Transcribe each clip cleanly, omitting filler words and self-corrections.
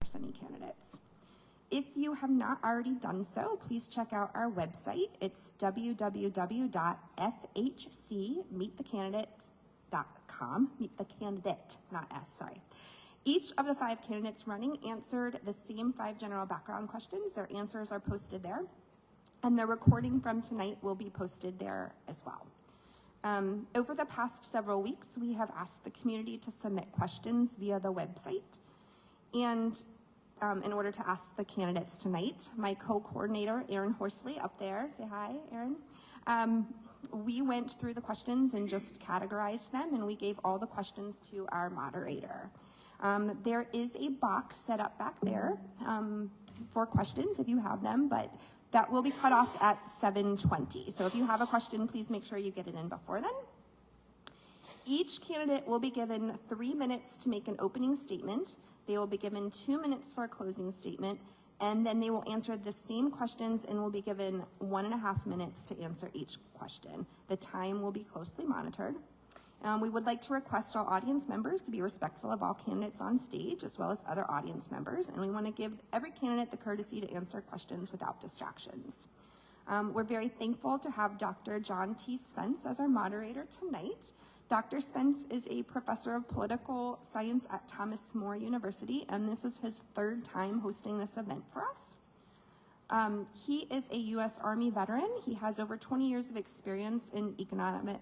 endorse any candidates. If you have not already done so, please check out our website. It's www.fhcmeetthecandidate.com. Meet the candidate, not S, sorry. Each of the 5 candidates running answered the same 5 general background questions. Their answers are posted there, and the recording from tonight will be posted there as well. Over the past several weeks, we have asked the community to submit questions via the website. And in order to ask the candidates tonight, my co-coordinator, Erin Horsley, up there, say hi, Erin. We went through the questions and just categorized them, and we gave all the questions to our moderator. There is a box set up back there for questions if you have them, but that will be cut off at 7:20. So if you have a question, please make sure you get it in before then. Each candidate will be given 3 minutes to make an opening statement. They will be given 2 minutes for a closing statement, and then they will answer the same questions and will be given 1.5 minutes to answer each question. The time will be closely monitored. We would like to request all audience members to be respectful of all candidates on stage, as well as other audience members, and we want to give every candidate the courtesy to answer questions without distractions. We're very thankful to have Dr. John T. Spence as our moderator tonight. Dr. Spence is a professor of political science at Thomas More University, and this is his 3rd time hosting this event for us. He is a U.S. Army veteran. He has over 20 years of experience in economic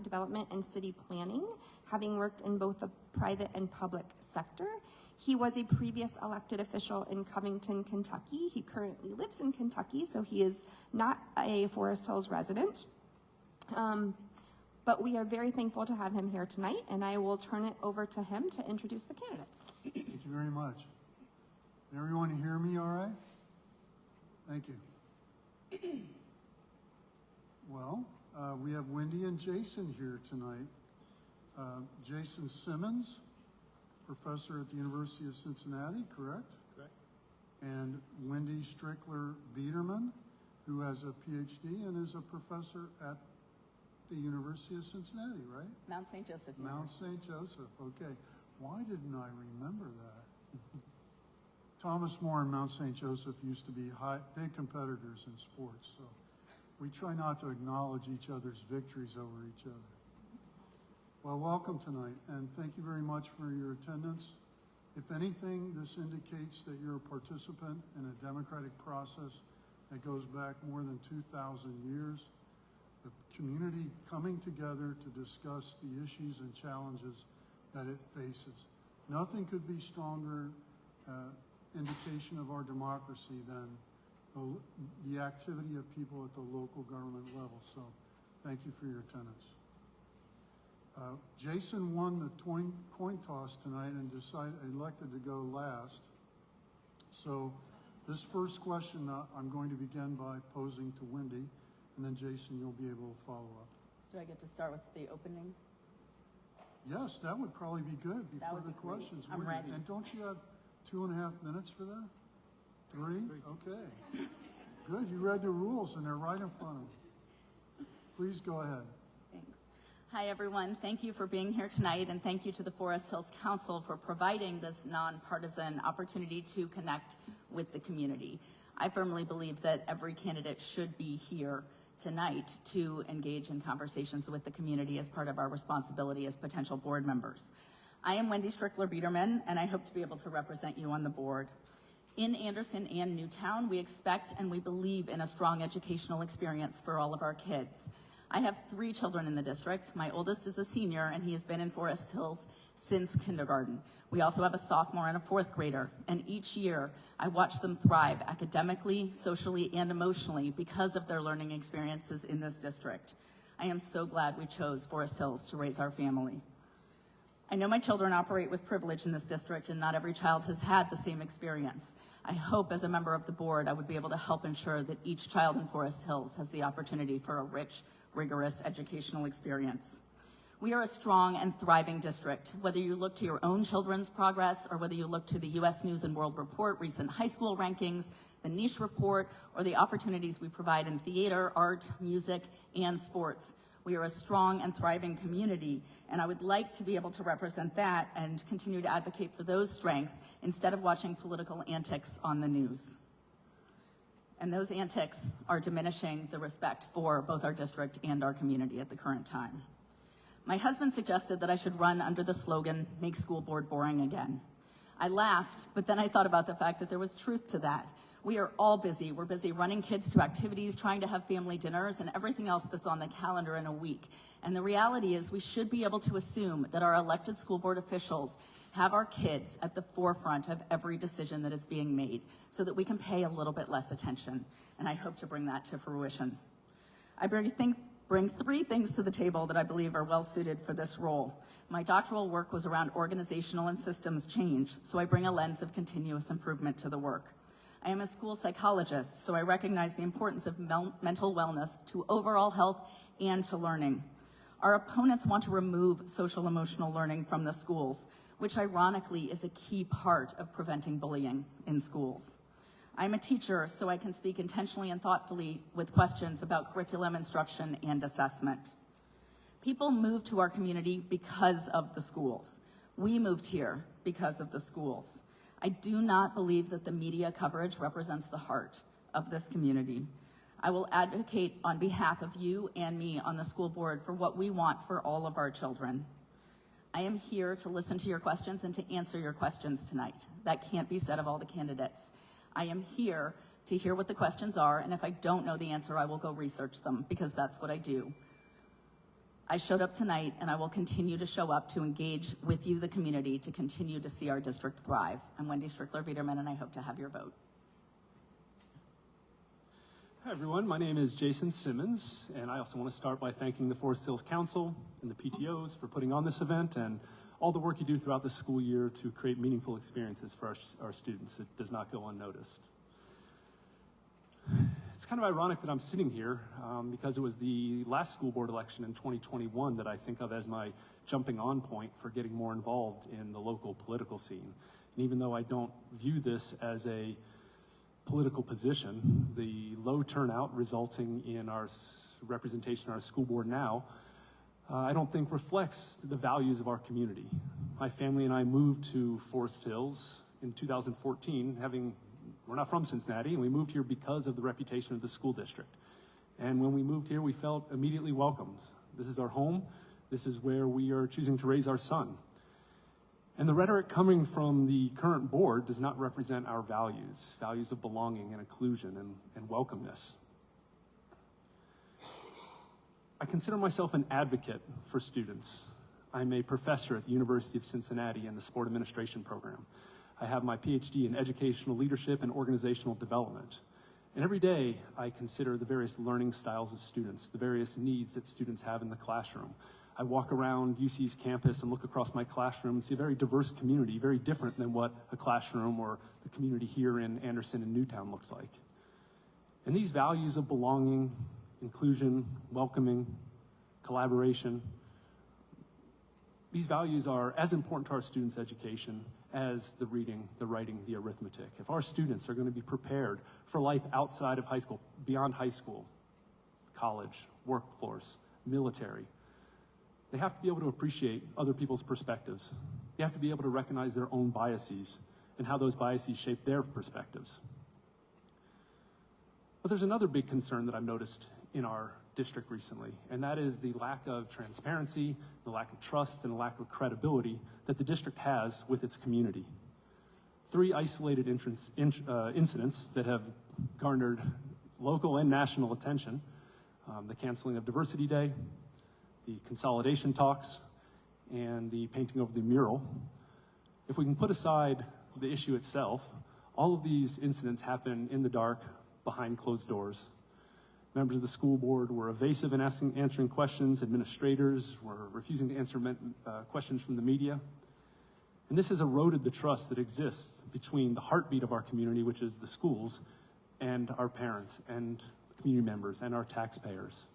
development and city planning, having worked in both the private and public sector. He was a previous elected official in Covington, Kentucky. He currently lives in Kentucky, so he is not a Forest Hills resident. But we are very thankful to have him here tonight, and I will turn it over to him to introduce the candidates. Thank you very much. Can everyone hear me all right? Thank you. Well, we have Wendy and Jason here tonight. Jason Simmons, professor at the University of Cincinnati, correct? Correct. And Wendy Strickler Biederman, who has a PhD and is a professor at the University of Cincinnati, right? Mount St. Joseph. Mount St. Joseph, okay. Why didn't I remember that? Thomas More and Mount St. Joseph used to be big competitors in sports, so we try not to acknowledge each other's victories over each other. Well, welcome tonight, and thank you very much for your attendance. If anything, this indicates that you're a participant in a democratic process that goes back more than 2,000 years. The community coming together to discuss the issues and challenges that it faces. Nothing could be stronger indication of our democracy than the activity of people at the local government level. So thank you for your attendance. Jason won the coin toss tonight and elected to go last. So this first question I'm going to begin by posing to Wendy, and then Jason, you'll be able to follow up. Do I get to start with the opening? Yes, that would probably be good before the great. questions. I'm ready. And don't you have 2.5 minutes for that? 3? Okay. Good, you read the rules and they're right in front of you. Please go ahead. Thanks. Hi, everyone. Thank you for being here tonight, and thank you to the Forest Hills Council for providing this nonpartisan opportunity to connect with the community. I firmly believe that every candidate should be here tonight to engage in conversations with the community as part of our responsibility as potential board members. I am Wendy Strickler Biederman, and I hope to be able to represent you on the board. In Anderson and Newtown, we expect and we believe in a strong educational experience for all of our kids. I have 3 children in the district. My oldest is a senior, and he has been in Forest Hills since kindergarten. We also have a sophomore and a 4th grader, and each year I watch them thrive academically, socially, and emotionally because of their learning experiences in this district. I am so glad we chose Forest Hills to raise our family. I know my children operate with privilege in this district, and not every child has had the same experience. I hope as a member of the board I would be able to help ensure that each child in Forest Hills has the opportunity for a rich, rigorous educational experience. We are a strong and thriving district. Whether you look to your own children's progress or whether you look to the U.S. News and World Report recent high school rankings, the Niche Report, or the opportunities we provide in theater, art, music, and sports, We are a strong and thriving community, and I would like to be able to represent that and continue to advocate for those strengths instead of watching political antics on the news. And those antics are diminishing the respect for both our district and our community at the current time. My husband suggested that I should run under the slogan, "Make school board boring again." I laughed, but then I thought about the fact that there was truth to that. We are all busy. We're busy running kids to activities, trying to have family dinners, and everything else that's on the calendar in a week. And the reality is we should be able to assume that our elected school board officials have our kids at the forefront of every decision that is being made so that we can pay a little bit less attention. And I hope to bring that to fruition. I bring three things to the table that I believe are well suited for this role. My doctoral work was around organizational and systems change, so I bring a lens of continuous improvement to the work. I am a school psychologist, so I recognize the importance of mental wellness to overall health and to learning. Our opponents want to remove social emotional learning from the schools, which ironically is a key part of preventing bullying in schools. I'm a teacher, so I can speak intentionally and thoughtfully with questions about curriculum, instruction, and assessment. People move to our community because of the schools. We moved here because of the schools. I do not believe that the media coverage represents the heart of this community. I will advocate on behalf of you and me on the school board for what we want for all of our children. I am here to listen to your questions and to answer your questions tonight. That can't be said of all the candidates. I am here to hear what the questions are, and if I don't know the answer, I will go research them, because that's what I do. I showed up tonight, and I will continue to show up to engage with you, the community, to continue to see our district thrive. I'm Wendy Strickler-Biederman, and I hope to have your vote. Hi everyone, my name is Jason Simmons, and I also want to start by thanking the Forest Hills Council and the PTOs for putting on this event and all the work you do throughout the school year to create meaningful experiences for our students. It does not go unnoticed. It's kind of ironic that I'm sitting here because it was the last school board election in 2021 that I think of as my jumping on point for getting more involved in the local political scene. And even though I don't view this as a political position, the low turnout resulting in our representation on our school board now, I don't think reflects the values of our community. My family and I moved to Forest Hills in 2014, we're not from Cincinnati, and we moved here because of the reputation of the school district. And when we moved here, we felt immediately welcomed. This is our home. This is where we are choosing to raise our son. And the rhetoric coming from the current board does not represent our values of belonging and inclusion and welcomeness. I consider myself an advocate for students. I'm a professor at the University of Cincinnati in the Sport Administration program. I have my PhD in educational leadership and organizational development. And every day I consider the various learning styles of students, the various needs that students have in the classroom. I walk around UC's campus and look across my classroom and see a very diverse community, very different than what a classroom or the community here in Anderson and Newtown looks like. And these values of belonging, inclusion, welcoming, collaboration, these values are as important to our students' education as the reading, the writing, the arithmetic. If our students are going to be prepared for life outside of high school, beyond high school, college, workforce, military, they have to be able to appreciate other people's perspectives. They have to be able to recognize their own biases and how those biases shape their perspectives. But there's another big concern that I've noticed in our district recently, and that is the lack of transparency, the lack of trust, and the lack of credibility that the district has with its community. 3 isolated incidents that have garnered local and national attention, the canceling of Diversity Day, the consolidation talks, and the painting over the mural. If we can put aside the issue itself, all of these incidents happen in the dark, behind closed doors. Members of the school board were evasive in answering questions. Administrators were refusing to answer questions from the media. And this has eroded the trust that exists between the heartbeat of our community, which is the schools, and our parents and community members and our taxpayers.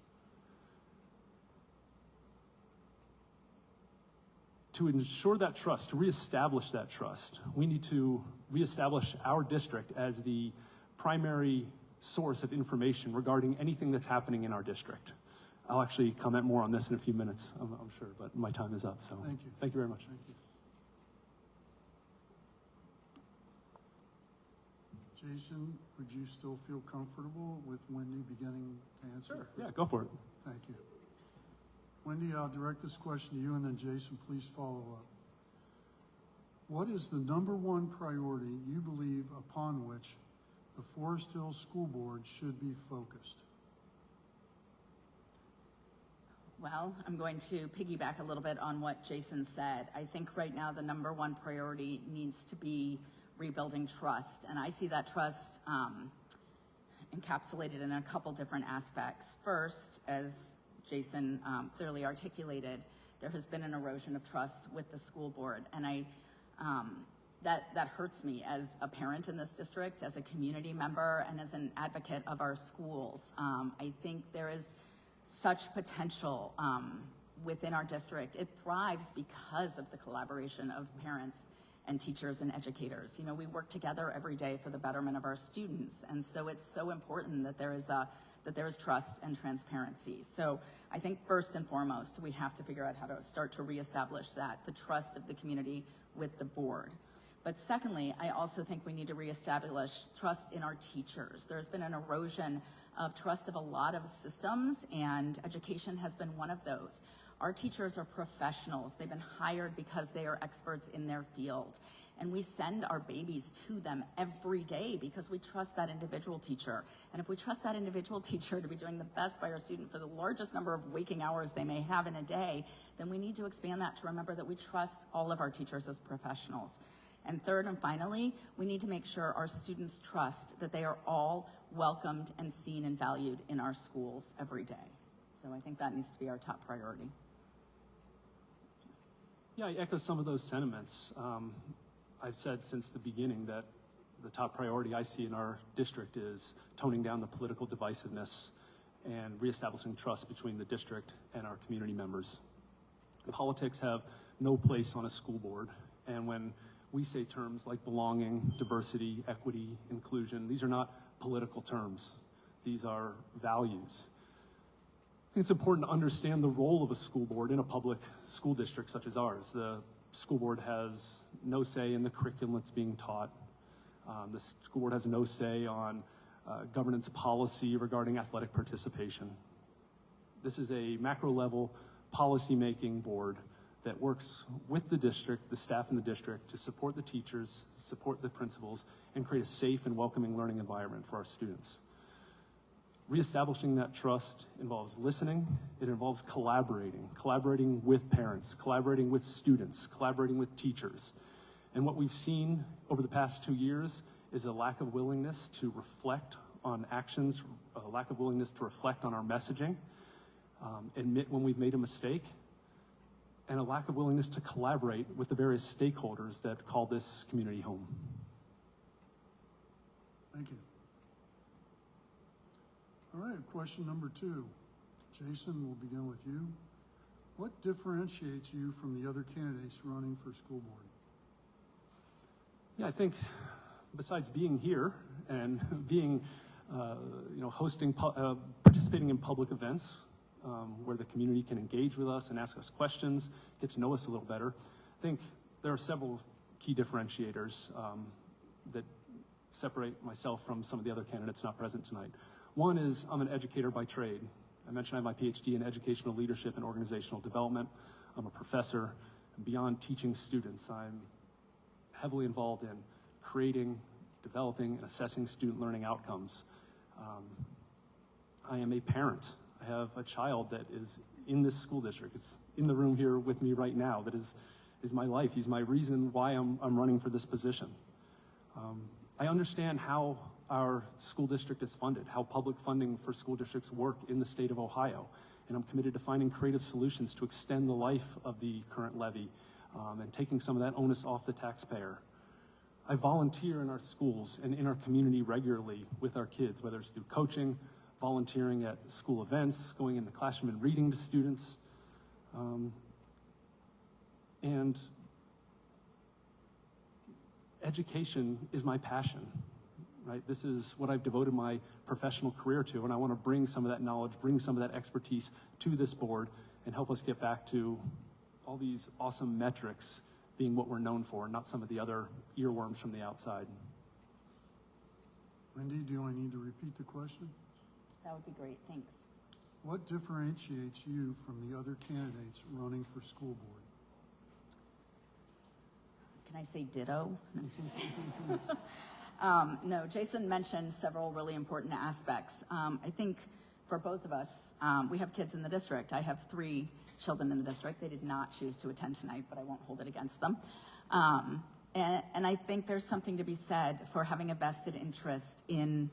To ensure that trust, to reestablish that trust, we need to reestablish our district as the primary source of information regarding anything that's happening in our district. I'll actually comment more on this in a few minutes, I'm sure, but my time is up, so. Thank you. Thank you very much. Thank you. Jason, would you still feel comfortable with Wendy beginning to answer? Sure, the yeah, first- go for it. Thank you. Wendy, I'll direct this question to you, and then Jason, please follow up. What is the number one priority you believe upon which the Forest Hills School Board should be focused? Well, I'm going to piggyback a little bit on what Jason said. I think right now the number one priority needs to be rebuilding trust. And I see that trust encapsulated in a couple different aspects. First, as Jason clearly articulated, there has been an erosion of trust with the school board. And that hurts me as a parent in this district, as a community member, and as an advocate of our schools. I think there is such potential within our district. It thrives because of the collaboration of parents and teachers and educators. You know, we work together every day for the betterment of our students, and so it's so important that there is trust and transparency. So I think first and foremost, we have to figure out how to start to reestablish the trust of the community with the board. But secondly, I also think we need to reestablish trust in our teachers. There's been an erosion of trust of a lot of systems, and education has been one of those. Our teachers are professionals. They've been hired because they are experts in their field. And we send our babies to them every day because we trust that individual teacher. And if we trust that individual teacher to be doing the best by our student for the largest number of waking hours they may have in a day, then we need to expand that to remember that we trust all of our teachers as professionals. And third and finally, we need to make sure our students trust that they are all welcomed and seen and valued in our schools every day. So I think that needs to be our top priority. Yeah, I echo some of those sentiments. I've said since the beginning that the top priority I see in our district is toning down the political divisiveness and reestablishing trust between the district and our community members. Politics have no place on a school board, and when we say terms like belonging, diversity, equity, inclusion, these are not political terms. These are values. I think it's important to understand the role of a school board in a public school district such as ours. The school board has no say in the curriculum that's being taught. The school board has no say on governance policy regarding athletic participation. This is a macro level policy-making board that works with the district, the staff in the district, to support the teachers, support the principals, and create a safe and welcoming learning environment for our students. Reestablishing that trust involves listening, it involves collaborating with parents, collaborating with students, collaborating with teachers. And what we've seen over the past 2 years is a lack of willingness to reflect on actions, a lack of willingness to reflect on our messaging, admit when we've made a mistake, and a lack of willingness to collaborate with the various stakeholders that call this community home. Thank you. All right, question number 2. Jason, we'll begin with you. What differentiates you from the other candidates running for school board? Yeah, I think besides being here and being, participating in public events where the community can engage with us and ask us questions, get to know us a little better, I think there are several key differentiators that separate myself from some of the other candidates not present tonight. One is I'm an educator by trade. I mentioned I have my PhD in educational leadership and organizational development. I'm a professor. And beyond teaching students, I'm heavily involved in creating, developing, and assessing student learning outcomes. I am a parent. I have a child that is in this school district. It's in the room here with me right now. That is my life. He's my reason why I'm running for this position. I understand how our school district is funded, how public funding for school districts work in the state of Ohio. And I'm committed to finding creative solutions to extend the life of the current levy and taking some of that onus off the taxpayer. I volunteer in our schools and in our community regularly with our kids, whether it's through coaching, volunteering at school events, going in the classroom and reading to students. And education is my passion. right? This is what I've devoted my professional career to, and I want to bring some of that knowledge, bring some of that expertise to this board and help us get back to all these awesome metrics being what we're known for, not some of the other earworms from the outside. Wendy, do I need to repeat the question? That would be great, thanks. What differentiates you from the other candidates running for school board? Can I say ditto? No, I'm just kidding. No, Jason mentioned several really important aspects. I think for both of us, we have kids in the district. I have 3 children in the district. They did not choose to attend tonight, but I won't hold it against them. And I think there's something to be said for having a vested interest in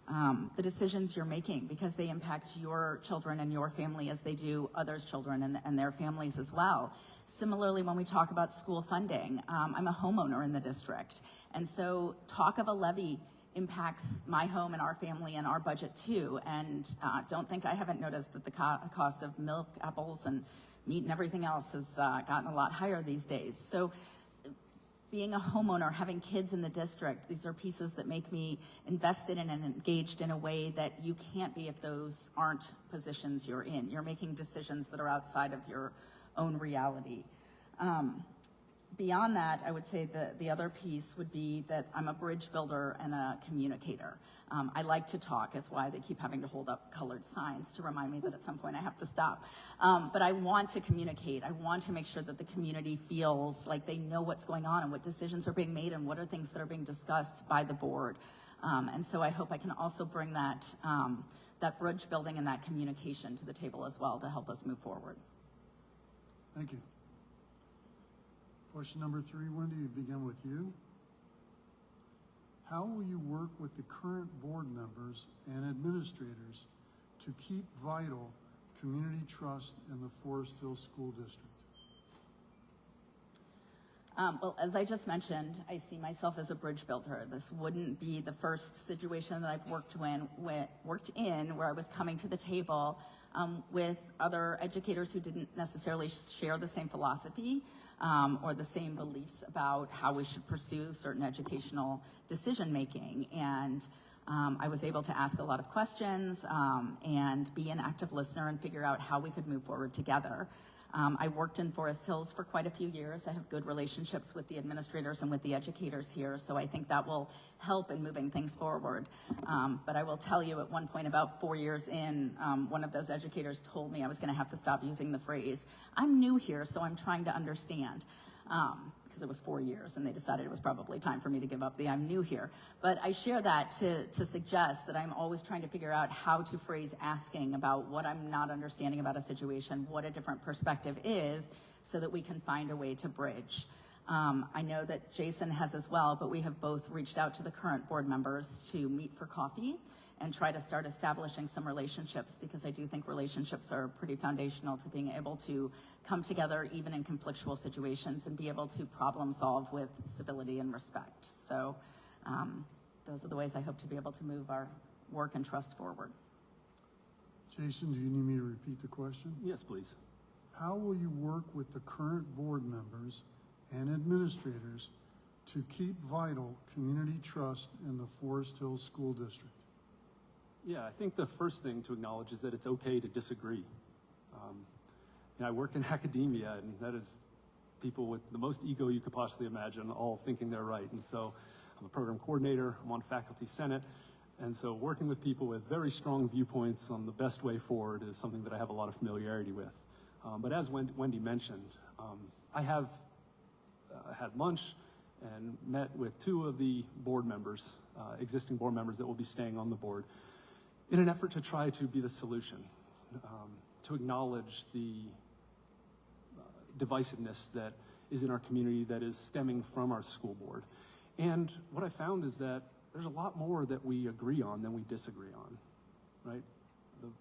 the decisions you're making, because they impact your children and your family as they do others' children and their families as well. Similarly, when we talk about school funding, I'm a homeowner in the district. And so talk of a levy impacts my home and our family and our budget too. And don't think I haven't noticed that the cost of milk, apples, and meat and everything else has gotten a lot higher these days. So being a homeowner, having kids in the district, these are pieces that make me invested in and engaged in a way that you can't be if those aren't positions you're in. You're making decisions that are outside of your own reality. Beyond that, I would say the other piece would be that I'm a bridge builder and a communicator. I like to talk. It's why they keep having to hold up colored signs to remind me that at some point I have to stop. But I want to communicate. I want to make sure that the community feels like they know what's going on and what decisions are being made and what are things that are being discussed by the board. And so I hope I can also bring that, that bridge building and that communication to the table as well to help us move forward. Thank you. Question number 3, Wendy, we begin with you. How will you work with the current board members and administrators to keep vital community trust in the Forest Hills School District? Well, as I just mentioned, I see myself as a bridge builder. This wouldn't be the first situation that I've worked in where I was coming to the table with other educators who didn't necessarily share the same philosophy or the same beliefs about how we should pursue certain educational decision-making. And I was able to ask a lot of questions and be an active listener and figure out how we could move forward together. I worked in Forest Hills for quite a few years. I have good relationships with the administrators and with the educators here, so I think that will help in moving things forward. But I will tell you, at one point about 4 years in, one of those educators told me I was gonna have to stop using the phrase, "I'm new here, so I'm trying to understand." Because it was 4 years and they decided it was probably time for me to give up the "I'm new here." But I share that to suggest that I'm always trying to figure out how to phrase asking about what I'm not understanding about a situation, what a different perspective is, so that we can find a way to bridge. I know that Jason has as well, but we have both reached out to the current board members to meet for coffee and try to start establishing some relationships, because I do think relationships are pretty foundational to being able to come together even in conflictual situations and be able to problem solve with civility and respect. So those are the ways I hope to be able to move our work and trust forward. Jason, do you need me to repeat the question? Yes, please. How will you work with the current board members and administrators to keep vital community trust in the Forest Hills School District? Yeah, I think the first thing to acknowledge is that it's okay to disagree. I work in academia, and that is people with the most ego you could possibly imagine, all thinking they're right. And so I'm a program coordinator, I'm on faculty senate, and so working with people with very strong viewpoints on the best way forward is something that I have a lot of familiarity with. But as Wendy mentioned, I have had lunch and met with 2 of the board members, existing board members that will be staying on the board, in an effort to try to be the solution, to acknowledge the divisiveness that is in our community that is stemming from our school board. And what I found is that there's a lot more that we agree on than we disagree on, right?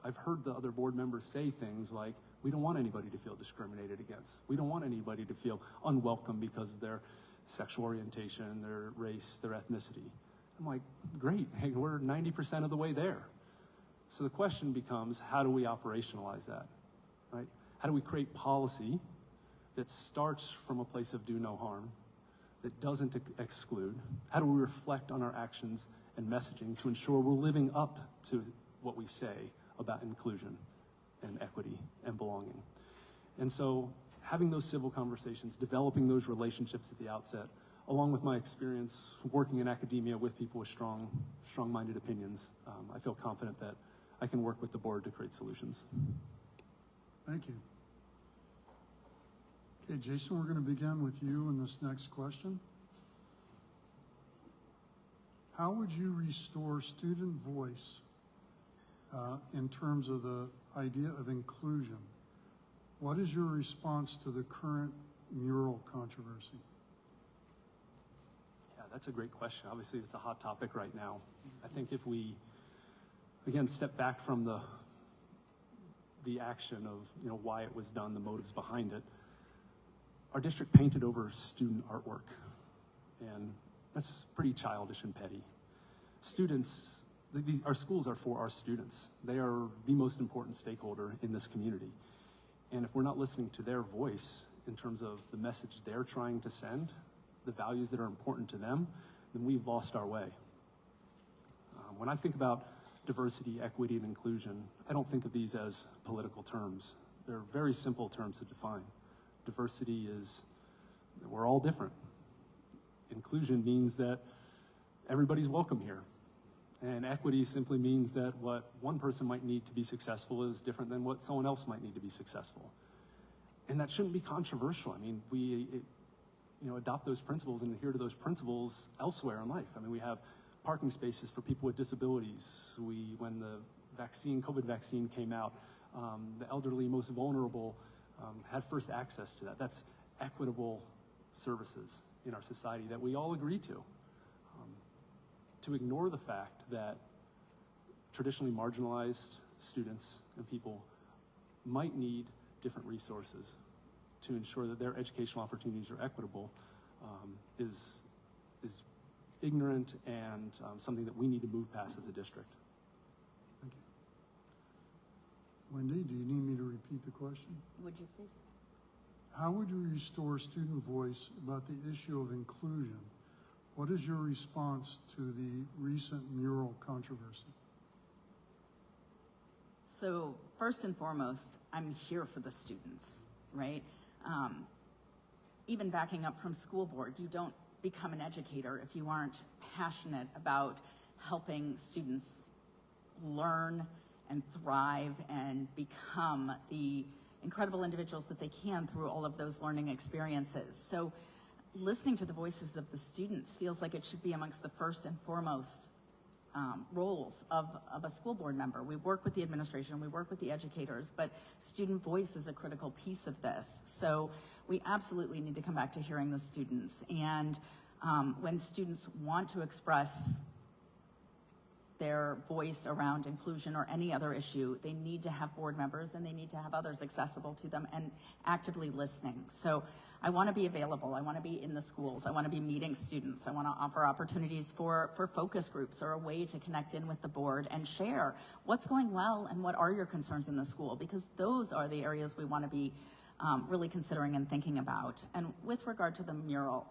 I've heard the other board members say things like, we don't want anybody to feel discriminated against. We don't want anybody to feel unwelcome because of their sexual orientation, their race, their ethnicity. I'm like, great, hey, we're 90% of the way there. So the question becomes, how do we operationalize that, right? How do we create policy that starts from a place of do no harm, that doesn't exclude? How do we reflect on our actions and messaging to ensure we're living up to what we say about inclusion and equity and belonging? And so having those civil conversations, developing those relationships at the outset, along with my experience working in academia with people with strong-minded opinions, I feel confident that I can work with the board to create solutions. Thank you. Okay, Jason, we're going to begin with you in this next question. How would you restore student voice in terms of the idea of inclusion? What is your response to the current mural controversy? Yeah, that's a great question. Obviously, it's a hot topic right now. I think if we, again, step back from the action of why it was done, the motives behind it, our district painted over student artwork, and that's pretty childish and petty. Students, our schools are for our students. They are the most important stakeholder in this community. And if we're not listening to their voice in terms of the message they're trying to send, the values that are important to them, then we've lost our way. When I think about diversity, equity, and inclusion, I don't think of these as political terms. They're very simple terms to define. Diversity is, we're all different. Inclusion means that everybody's welcome here. And equity simply means that what one person might need to be successful is different than what someone else might need to be successful. And that shouldn't be controversial. I mean, we adopt those principles and adhere to those principles elsewhere in life. I mean, we have parking spaces for people with disabilities. When the COVID vaccine came out, the elderly, most vulnerable, had first access to that. That's equitable services in our society that we all agree to. To ignore the fact that traditionally marginalized students and people might need different resources to ensure that their educational opportunities are equitable is ignorant and something that we need to move past as a district. Thank you. Wendy, do you need me to repeat the question? Would you please? How would you restore student voice about the issue of inclusion? What is your response to the recent mural controversy? So first and foremost, I'm here for the students, right? Even backing up from school board, you don't become an educator if you aren't passionate about helping students learn and thrive and become the incredible individuals that they can through all of those learning experiences. So listening to the voices of the students feels like it should be amongst the first and foremost roles of a school board member. We work with the administration, we work with the educators, but student voice is a critical piece of this. So we absolutely need to come back to hearing the students. And when students want to express their voice around inclusion or any other issue, they need to have board members and they need to have others accessible to them and actively listening. So I want to be available. I want to be in the schools. I want to be meeting students. I want to offer opportunities for focus groups or a way to connect in with the board and share what's going well and what are your concerns in the school, because those are the areas we want to be really considering and thinking about. And with regard to the mural,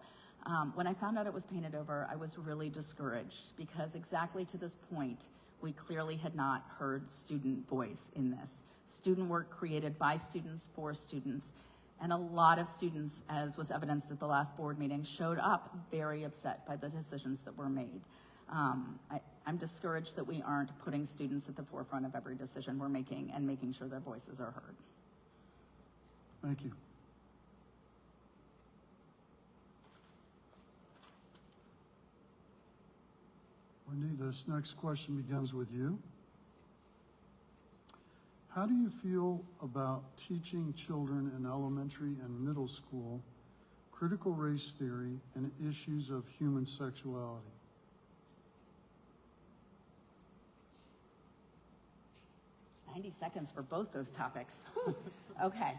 when I found out it was painted over, I was really discouraged because exactly to this point, we clearly had not heard student voice in this. Student work created by students for students, and a lot of students, as was evidenced at the last board meeting, showed up very upset by the decisions that were made. I'm discouraged that we aren't putting students at the forefront of every decision we're making and making sure their voices are heard. Thank you. Wendy, this next question begins with you. How do you feel about teaching children in elementary and middle school critical race theory and issues of human sexuality? "90 seconds for both those topics." Okay.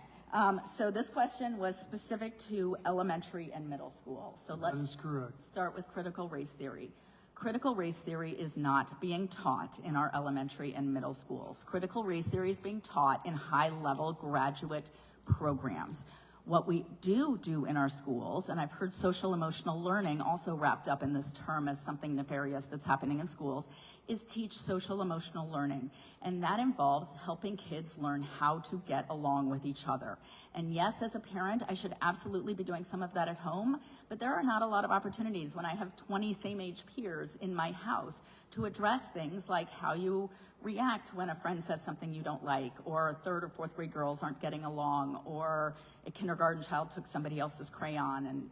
So this question was specific to elementary and middle school. So That is let's correct. start with critical race theory. Critical race theory is not being taught in our elementary and middle schools. Critical race theory is being taught in high-level graduate programs. What we do in our schools, and I've heard social emotional learning also wrapped up in this term as something nefarious that's happening in schools, is teach social emotional learning. And that involves helping kids learn how to get along with each other. And yes, as a parent, I should absolutely be doing some of that at home, but there are not a lot of opportunities when I have 20 same-age peers in my house to address things like how you react when a friend says something you don't like, or third or fourth grade girls aren't getting along, or a kindergarten child took somebody else's crayon and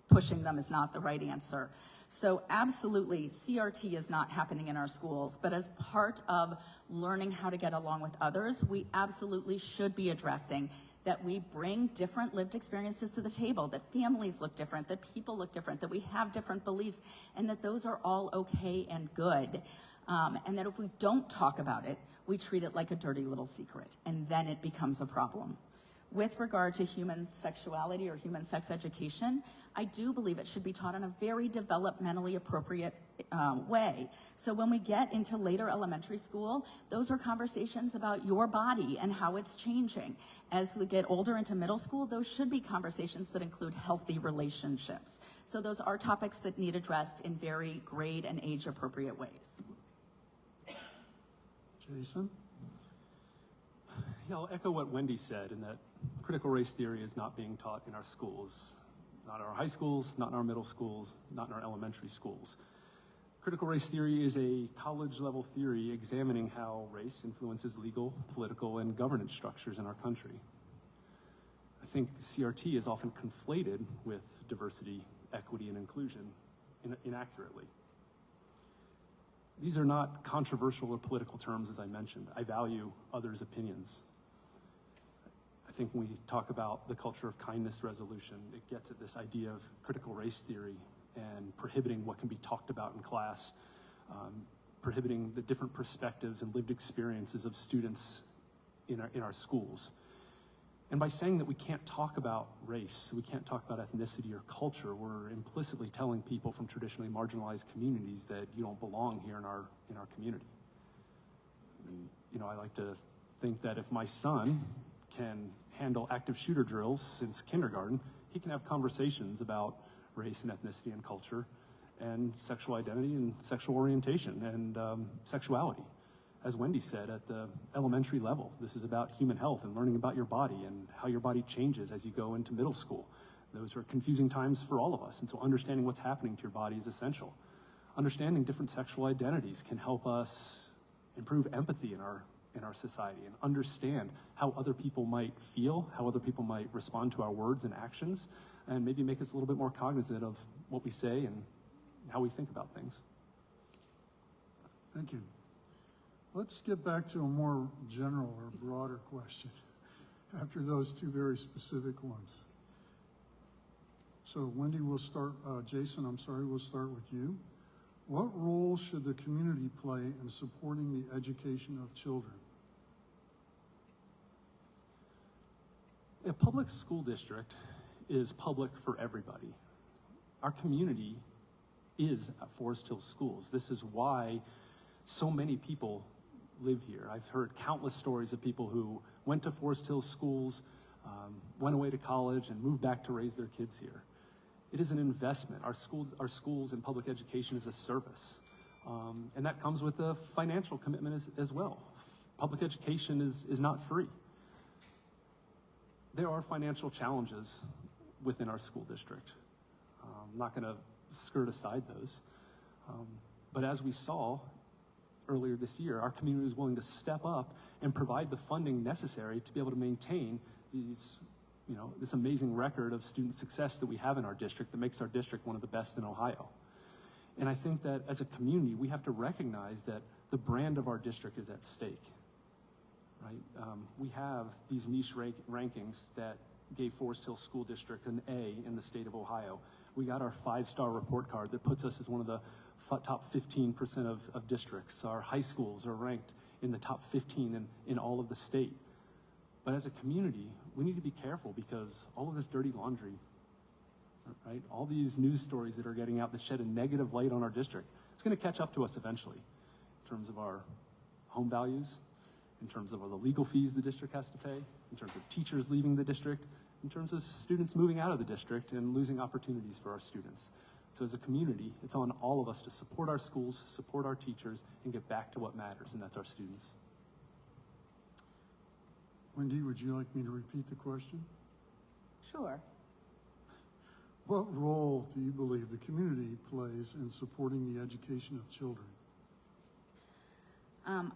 pushing them is not the right answer. So absolutely, CRT is not happening in our schools, but as part of learning how to get along with others, we absolutely should be addressing that we bring different lived experiences to the table, that families look different, that people look different, that we have different beliefs, and that those are all okay and good. And that if we don't talk about it, we treat it like a dirty little secret, and then it becomes a problem. With regard to human sexuality or human sex education, I do believe it should be taught in a very developmentally appropriate way. So when we get into later elementary school, those are conversations about your body and how it's changing. As we get older into middle school, those should be conversations that include healthy relationships. So those are topics that need addressed in very grade and age appropriate ways. Jason? Yeah, I'll echo what Wendy said in that critical race theory is not being taught in our schools, not in our high schools, not in our middle schools, not in our elementary schools. Critical race theory is a college-level theory examining how race influences legal, political, and governance structures in our country. I think CRT is often conflated with diversity, equity, and inclusion inaccurately. These are not controversial or political terms, as I mentioned. I value others' opinions. I think when we talk about the culture of kindness resolution, it gets at this idea of critical race theory and prohibiting what can be talked about in class, prohibiting the different perspectives and lived experiences of students in our schools. And by saying that we can't talk about race, we can't talk about ethnicity or culture, we're implicitly telling people from traditionally marginalized communities that you don't belong here in our community. And, you know, I like to think that if my son can handle active shooter drills since kindergarten, he can have conversations about race and ethnicity and culture and sexual identity and sexual orientation and sexuality. As Wendy said, at the elementary level, this is about human health and learning about your body and how your body changes as you go into middle school. Those are confusing times for all of us, and so understanding what's happening to your body is essential. Understanding different sexual identities can help us improve empathy in our society and understand how other people might feel, how other people might respond to our words and actions, and maybe make us a little bit more cognizant of what we say and how we think about things. Thank you. Let's get back to a more general or broader question after those two very specific ones. So Wendy, we'll start, Jason, I'm sorry, we'll start with you. What role should the community play in supporting the education of children? A public school district is public for everybody. Our community is at Forest Hill Schools. This is why so many people live here. I've heard countless stories of people who went to Forest Hill Schools, went away to college, and moved back to raise their kids here. It is an investment. Our schools and public education is a service. And that comes with a financial commitment as well. Public education is not free. There are financial challenges within our school district. I'm not going to skirt aside those. But as we saw earlier this year, our community was willing to step up and provide the funding necessary to be able to maintain these, this amazing record of student success that we have in our district that makes our district one of the best in Ohio. And I think that as a community, we have to recognize that the brand of our district is at stake, right? We have these niche rankings that gave Forest Hill School District an A in the state of Ohio. We got our 5-star report card that puts us as one of the top 15% of districts. Our high schools are ranked in the top 15 in all of the state. But as a community, we need to be careful because all of this dirty laundry, right? All these news stories that are getting out that shed a negative light on our district, it's going to catch up to us eventually in terms of our home values, in terms of the legal fees the district has to pay, in terms of teachers leaving the district, in terms of students moving out of the district and losing opportunities for our students. So as a community, it's on all of us to support our schools, support our teachers, and get back to what matters, and that's our students. Wendy, would you like me to repeat the question? Sure. What role do you believe the community plays in supporting the education of children?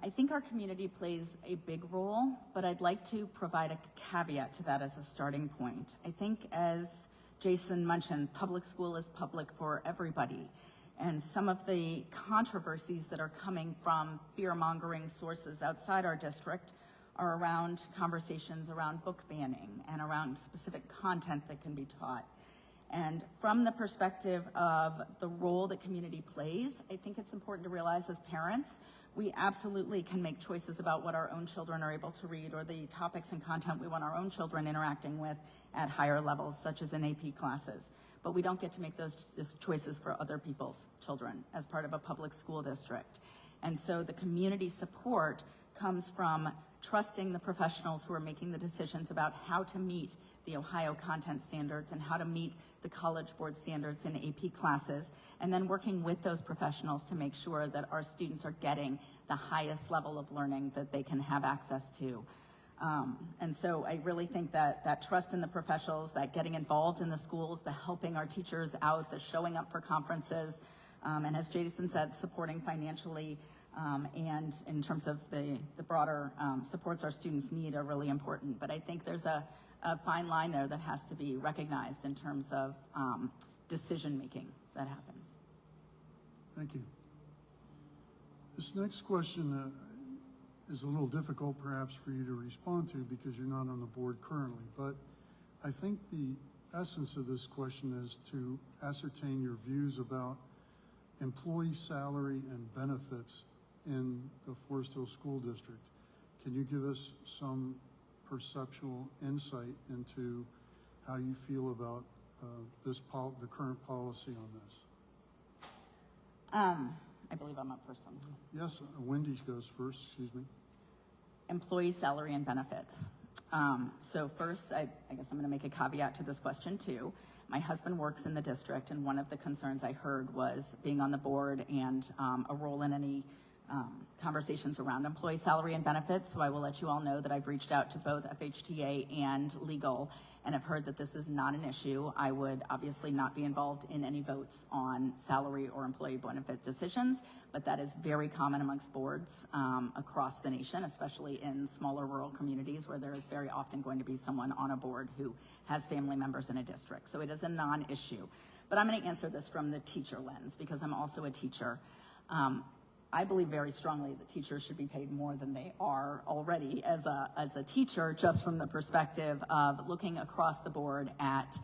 I think our community plays a big role, but I'd like to provide a caveat to that as a starting point. I think, as Jason mentioned, public school is public for everybody. And some of the controversies that are coming from fear-mongering sources outside our district are around conversations around book banning and around specific content that can be taught. And from the perspective of the role that community plays, I think it's important to realize as parents, we absolutely can make choices about what our own children are able to read or the topics and content we want our own children interacting with at higher levels, such as in AP classes. But we don't get to make those choices for other people's children as part of a public school district. And so the community support comes from trusting the professionals who are making the decisions about how to meet the Ohio content standards and how to meet the College Board standards in AP classes, and then working with those professionals to make sure that our students are getting the highest level of learning that they can have access to. And so I really think that trust in the professionals, that getting involved in the schools, the helping our teachers out, the showing up for conferences, and as Jason said, supporting financially, and in terms of the broader supports our students need are really important. But I think there's a fine line there that has to be recognized in terms of decision-making that happens. Thank you. This next question is a little difficult perhaps for you to respond to because you're not on the board currently, but I think the essence of this question is to ascertain your views about employee salary and benefits in the Forest Hill School District. Can you give us some perceptual insight into how you feel about the current policy on this? I believe I'm up first on this. Yes, Wendy goes first, excuse me. Employee salary and benefits. So first, I guess I'm going to make a caveat to this question too. My husband works in the district, and one of the concerns I heard was being on the board and a role in any conversations around employee salary and benefits. So I will let you all know that I've reached out to both FHTA and legal and have heard that this is not an issue. I would obviously not be involved in any votes on salary or employee benefit decisions, but that is very common amongst boards across the nation, especially in smaller rural communities where there is very often going to be someone on a board who has family members in a district. So it is a non-issue. But I'm going to answer this from the teacher lens because I'm also a teacher. I believe very strongly that teachers should be paid more than they are already as a teacher, just from the perspective of looking across the board at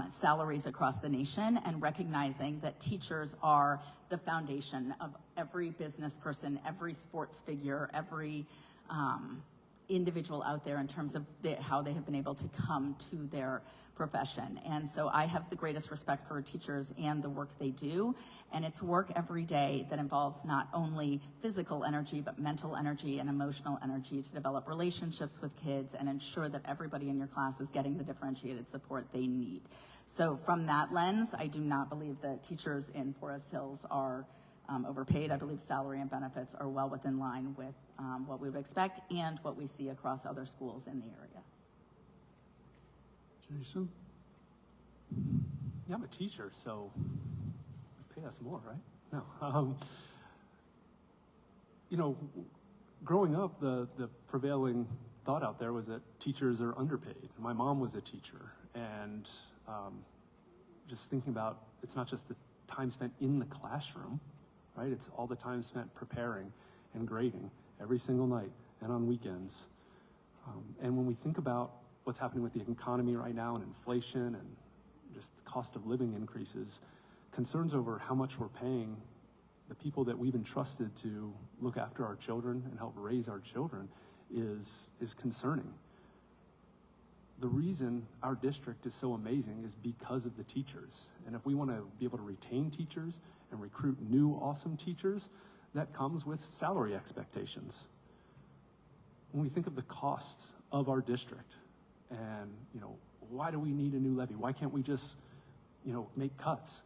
salaries across the nation and recognizing that teachers are the foundation of every business person, every sports figure, every individual out there in terms of how they have been able to come to their profession. And so I have the greatest respect for teachers and the work they do. And it's work every day that involves not only physical energy, but mental energy and emotional energy to develop relationships with kids and ensure that everybody in your class is getting the differentiated support they need. So from that lens, I do not believe that teachers in Forest Hills are overpaid. I believe salary and benefits are well within line with what we would expect and what we see across other schools in the area. Jason? Yeah, I'm a teacher, so pay us more, right? No. You know, growing up, the prevailing thought out there was that teachers are underpaid. My mom was a teacher, and just thinking about, it's not just the time spent in the classroom, right? It's all the time spent preparing and grading every single night and on weekends. And when we think about what's happening with the economy right now and inflation and just the cost of living increases, concerns over how much we're paying the people that we've entrusted to look after our children and help raise our children is concerning. The reason our district is so amazing is because of the teachers. And if we want to be able to retain teachers and recruit new awesome teachers, that comes with salary expectations. When we think of the costs of our district and, you know, why do we need a new levy? Why can't we just, make cuts?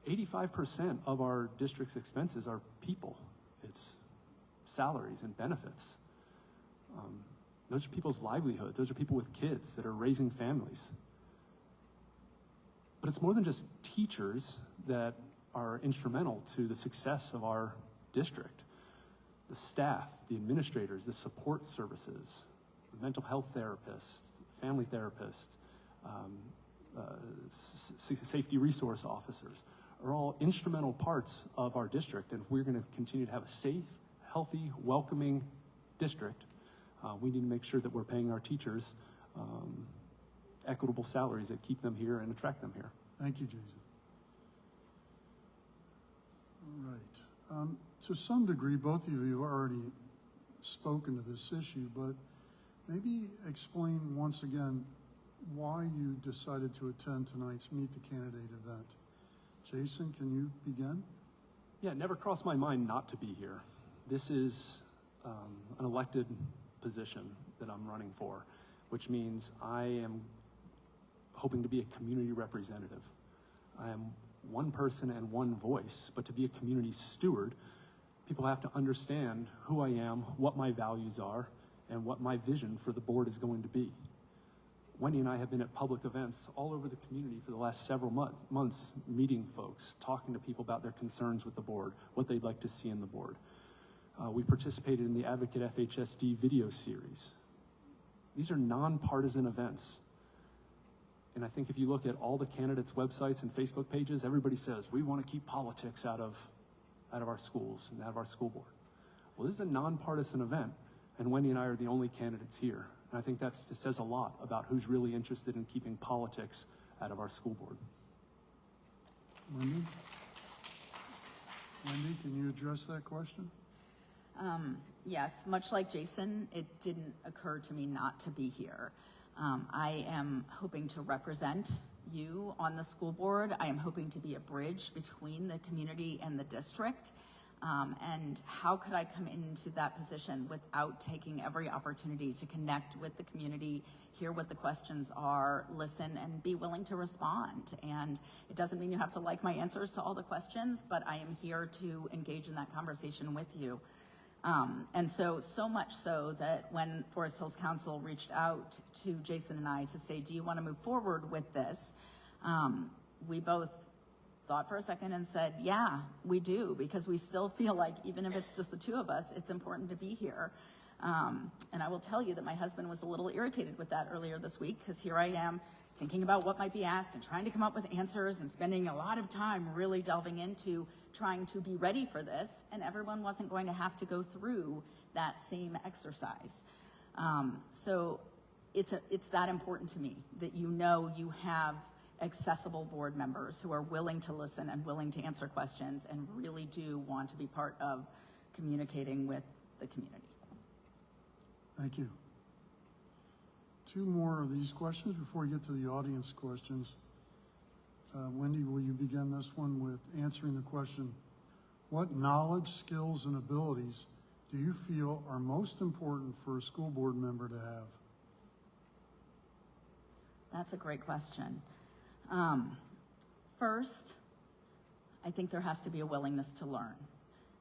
85% of our district's expenses are people. It's salaries and benefits. Those are people's livelihoods. Those are people with kids that are raising families. But it's more than just teachers that are instrumental to the success of our district. The staff, the administrators, the support services, the mental health therapists, family therapists, safety resource officers are all instrumental parts of our district. And if we're going to continue to have a safe, healthy, welcoming district, we need to make sure that we're paying our teachers equitable salaries that keep them here and attract them here. Thank you, Jason. All right. To some degree, both of you have already spoken to this issue, but maybe explain once again why you decided to attend tonight's Meet the Candidate event. Jason, can you begin? Yeah, it never crossed my mind not to be here. This is an elected position that I'm running for, which means I am hoping to be a community representative. I am one person and one voice, but to be a community steward, people have to understand who I am, what my values are, and what my vision for the board is going to be. Wendy and I have been at public events all over the community for the last several months, meeting folks, talking to people about their concerns with the board, what they'd like to see in the board. We participated in the Advocate FHSD video series. These are nonpartisan events. And I think if you look at all the candidates' websites and Facebook pages, everybody says, we want to keep politics out of our schools and out of our school board. Well, this is a nonpartisan event, and Wendy and I are the only candidates here. And I think that says a lot about who's really interested in keeping politics out of our school board. Wendy? Wendy, can you address that question? Yes, much like Jason, it didn't occur to me not to be here. I am hoping to represent you on the school board. I am hoping to be a bridge between the community and the district. And how could I come into that position without taking every opportunity to connect with the community, hear what the questions are, listen, and be willing to respond? And it doesn't mean you have to like my answers to all the questions, but I am here to engage in that conversation with you. And so much so that when Forest Hills Council reached out to Jason and I to say, do you want to move forward with this? We both thought for a second and said, yeah, we do, because we still feel like even if it's just the two of us, it's important to be here. And I will tell you that my husband was a little irritated with that earlier this week, because here I am thinking about what might be asked and trying to come up with answers and spending a lot of time really delving into trying to be ready for this, and everyone wasn't going to have to go through that same exercise. So it's that important to me that you have accessible board members who are willing to listen and willing to answer questions and really do want to be part of communicating with the community. Thank you. Two more of these questions before we get to the audience questions. Wendy, will you begin this one with answering the question, what knowledge, skills, and abilities do you feel are most important for a school board member to have? That's a great question. First, I think there has to be a willingness to learn.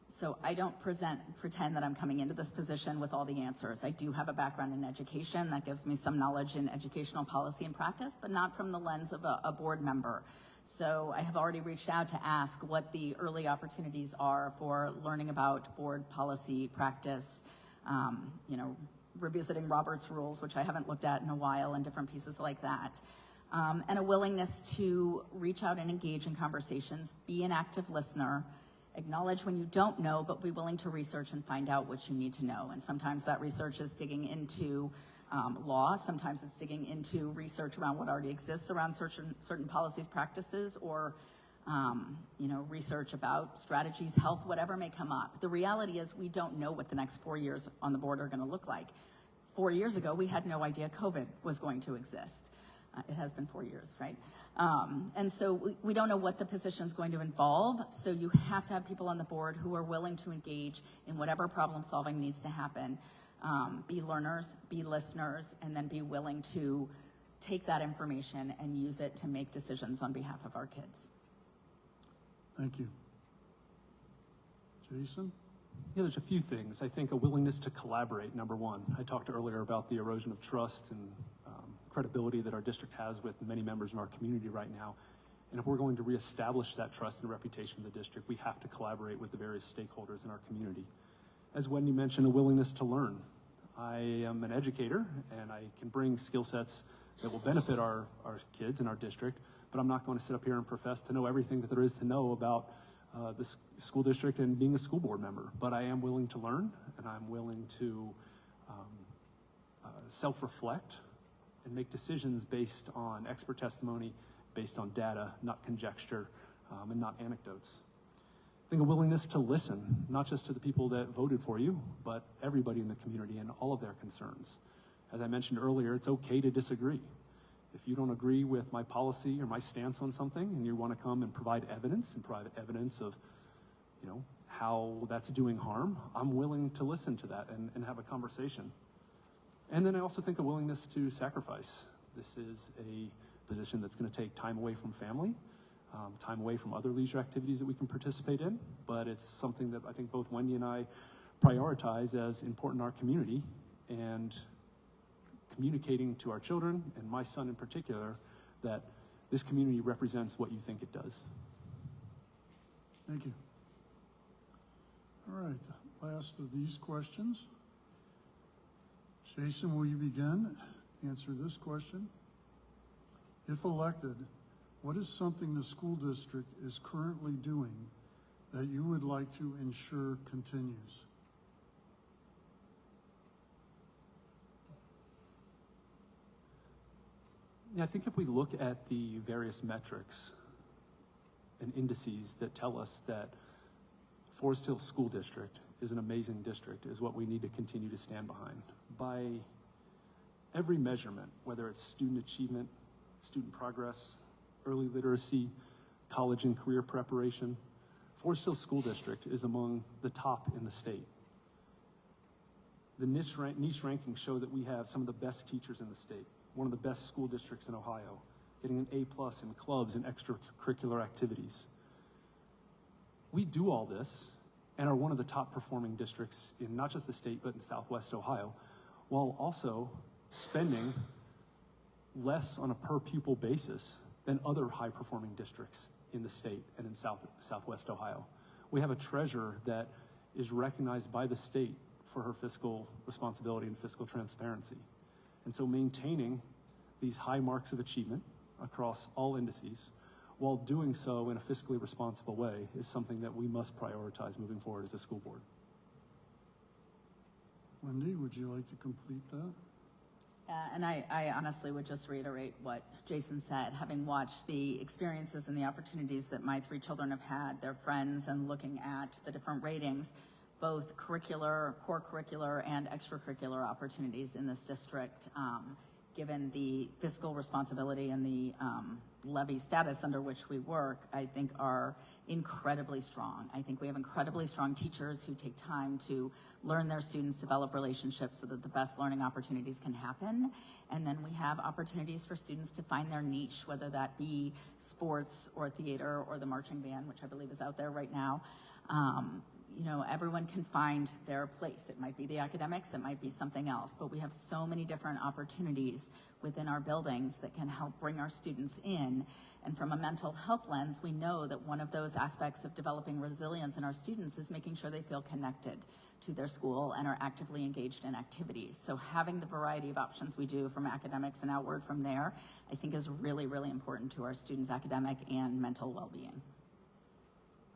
So I don't pretend that I'm coming into this position with all the answers. I do have a background in education that gives me some knowledge in educational policy and practice, but not from the lens of a board member. So I have already reached out to ask what the early opportunities are for learning about board policy practice, revisiting Robert's rules, which I haven't looked at in a while, and different pieces like that. And a willingness to reach out and engage in conversations, be an active listener, acknowledge when you don't know, but be willing to research and find out what you need to know. And sometimes that research is digging into law, sometimes it's digging into research around what already exists around certain policies, practices, or research about strategies, health, whatever may come up. The reality is we don't know what the next 4 years on the board are going to look like. 4 years ago, we had no idea COVID was going to exist. It has been 4 years, right? And so we don't know what the position is going to involve. So you have to have people on the board who are willing to engage in whatever problem solving needs to happen. Be learners, be listeners, and then be willing to take that information and use it to make decisions on behalf of our kids. Thank you. Jason? Yeah, there's a few things. I think a willingness to collaborate, number one. I talked earlier about the erosion of trust and credibility that our district has with many members in our community right now. And if we're going to reestablish that trust and reputation of the district, we have to collaborate with the various stakeholders in our community. As Wendy mentioned, a willingness to learn. I am an educator, and I can bring skill sets that will benefit our kids in our district, but I'm not going to sit up here and profess to know everything that there is to know about the school district and being a school board member. But I am willing to learn, and I'm willing to self-reflect and make decisions based on expert testimony, based on data, not conjecture, and not anecdotes. I think a willingness to listen, not just to the people that voted for you, but everybody in the community and all of their concerns. As I mentioned earlier, it's okay to disagree. If you don't agree with my policy or my stance on something and you want to come and provide evidence of, how that's doing harm, I'm willing to listen to that and have a conversation. And then I also think a willingness to sacrifice. This is a position that's going to take time away from family, time away from other leisure activities that we can participate in, but it's something that I think both Wendy and I prioritize as important in our community, and communicating to our children, and my son in particular, that this community represents what you think it does. Thank you. All right, last of these questions. Jason, will you begin? Answer this question. If elected, what is something the school district is currently doing that you would like to ensure continues? Yeah, I think if we look at the various metrics and indices that tell us that Forest Hills School District is an amazing district, is what we need to continue to stand behind. By every measurement, whether it's student achievement, student progress, early literacy, college and career preparation, Forest Hills School District is among the top in the state. The niche rankings show that we have some of the best teachers in the state, one of the best school districts in Ohio, getting an A+ in clubs and extracurricular activities. We do all this and are one of the top performing districts in not just the state, but in Southwest Ohio, while also spending less on a per pupil basis than other high performing districts in the state and in Southwest Ohio. We have a treasurer that is recognized by the state for her fiscal responsibility and fiscal transparency. And so maintaining these high marks of achievement across all indices while doing so in a fiscally responsible way is something that we must prioritize moving forward as a school board. Wendy, would you like to complete that? And I honestly would just reiterate what Jason said, having watched the experiences and the opportunities that my 3 children have had, their friends, and looking at the different ratings, both curricular, core curricular, and extracurricular opportunities in this district, given the fiscal responsibility and the levy status under which we work, I think are incredibly strong. I think we have incredibly strong teachers who take time to learn their students, develop relationships so that the best learning opportunities can happen. And then we have opportunities for students to find their niche, whether that be sports or theater or the marching band, which I believe is out there right now. Everyone can find their place. It might be the academics, it might be something else, but we have so many different opportunities within our buildings that can help bring our students in. And from a mental health lens, we know that one of those aspects of developing resilience in our students is making sure they feel connected to their school and are actively engaged in activities. So having the variety of options we do from academics and outward from there, I think is really, really important to our students' academic and mental well-being.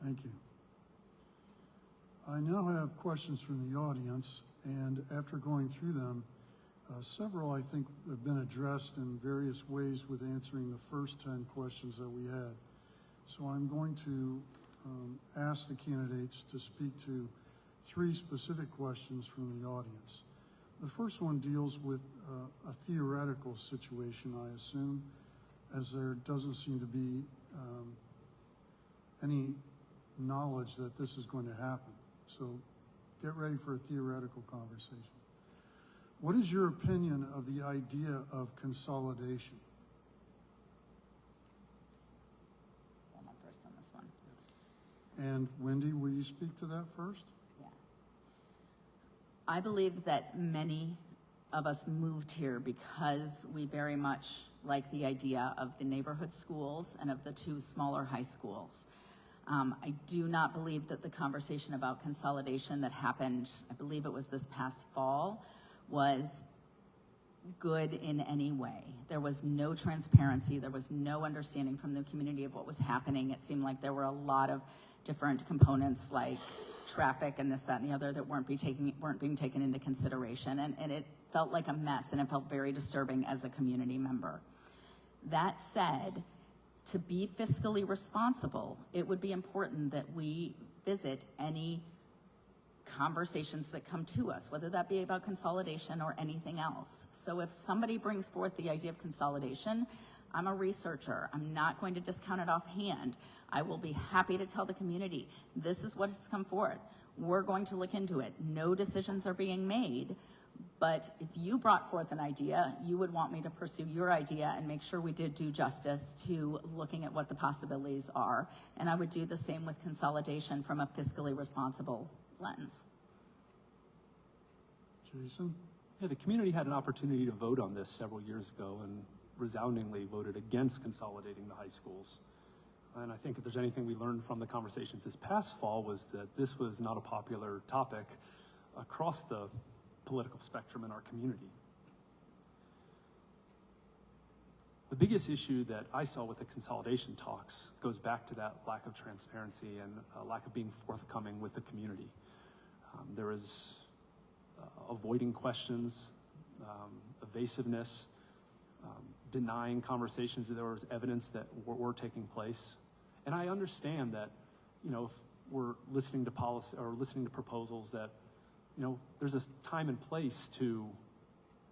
Thank you. I now have questions from the audience, and after going through them, several I think have been addressed in various ways with answering the first 10 questions that we had. So I'm going to ask the candidates to speak to 3 specific questions from the audience. The first one deals with a theoretical situation, I assume, as there doesn't seem to be any knowledge that this is going to happen. So get ready for a theoretical conversation. What is your opinion of the idea of consolidation? I'm up first on this one. And Wendy, will you speak to that first? Yeah. I believe that many of us moved here because we very much like the idea of the neighborhood schools and of the two smaller high schools. I do not believe that the conversation about consolidation that happened, I believe it was this past fall, was good in any way. There was no transparency. There was no understanding from the community of what was happening. It seemed like there were a lot of different components like traffic and this, that, and the other that weren't being taken into consideration. And it felt like a mess, and it felt very disturbing as a community member. That said, to be fiscally responsible, it would be important that we visit any conversations that come to us, whether that be about consolidation or anything else. So if somebody brings forth the idea of consolidation, I'm a researcher. I'm not going to discount it offhand. I will be happy to tell the community, this is what has come forth. We're going to look into it. No decisions are being made. But if you brought forth an idea, you would want me to pursue your idea and make sure we did do justice to looking at what the possibilities are. And I would do the same with consolidation from a fiscally responsible lens. Jason? Yeah, the community had an opportunity to vote on this several years ago and resoundingly voted against consolidating the high schools. And I think if there's anything we learned from the conversations this past fall was that this was not a popular topic across the political spectrum in our community. The biggest issue that I saw with the consolidation talks goes back to that lack of transparency and lack of being forthcoming with the community. There was avoiding questions, evasiveness, denying conversations that there was evidence that were taking place. And I understand that, you know, if we're listening to policy or listening to proposals that, you know, there's a time and place to